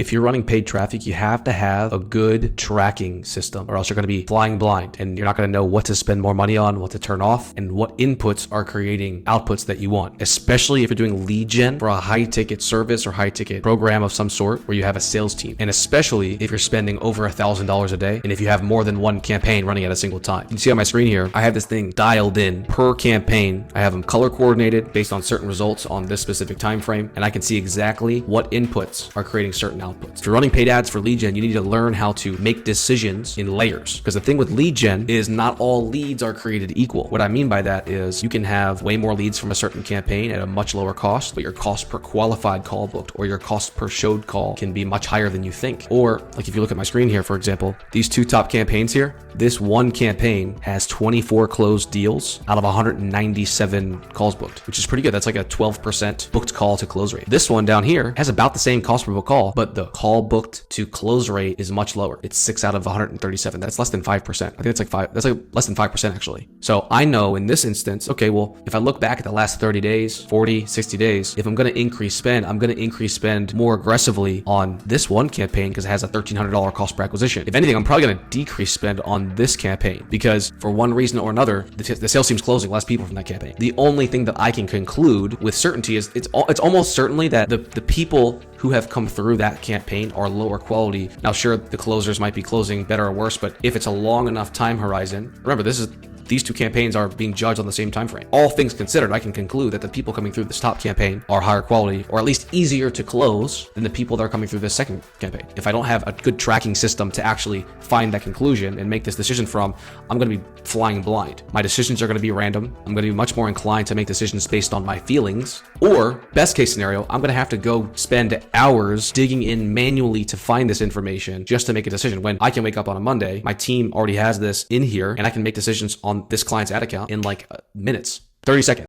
if you're running paid traffic, you have to have a good tracking system, or else you're going to be flying blind and you're not going to know what to spend more money on, what to turn off, and what inputs are creating outputs that you want, especially if you're doing lead gen for a high ticket service or high ticket program of some sort where you have a sales team. And especially if you're spending over $1,000 a day and if you have more than one campaign running at a single time. You can see on my screen here, I have this thing dialed in per campaign. I have them color coordinated based on certain results on this specific time frame, and I can see exactly what inputs are creating certain outputs. If you're running paid ads for lead gen, you need to learn how to make decisions in layers, because the thing with lead gen is not all leads are created equal. What I mean by that is you can have way more leads from a certain campaign at a much lower cost, but your cost per qualified call booked or your cost per showed call can be much higher than you think. Or like if you look at my screen here, for example, these two top campaigns here, this one campaign has 24 closed deals out of 197 calls booked, which is pretty good. That's like a 12% booked call to close rate. This one down here has about the same cost per book call, but the call booked to close rate is much lower. It's 6 out of 137. That's less than 5%. I think it's like 5. That's like less than 5% actually. So I know in this instance, okay, well, if I look back at the last 30 days, 40, 60 days, if I'm going to increase spend, I'm going to increase spend more aggressively on this one campaign because it has a $1,300 cost per acquisition. If anything, I'm probably going to decrease spend on this campaign because for one reason or another, the sales team's closing less people from that campaign. The only thing that I can conclude with certainty is it's almost certainly that the people who have come through that campaign are lower quality. Now, sure, the closers might be closing better or worse, but if it's a long enough time horizon, remember, these two campaigns are being judged on the same time frame. All things considered, I can conclude that the people coming through this top campaign are higher quality, or at least easier to close than the people that are coming through this second campaign. If I don't have a good tracking system to actually find that conclusion and make this decision from, I'm going to be flying blind. My decisions are going to be random. I'm going to be much more inclined to make decisions based on my feelings, or best case scenario, I'm going to have to go spend hours digging in manually to find this information just to make a decision. When I can wake up on a Monday, my team already has this in here, and I can make decisions on this client's ad account in like minutes, 30 seconds.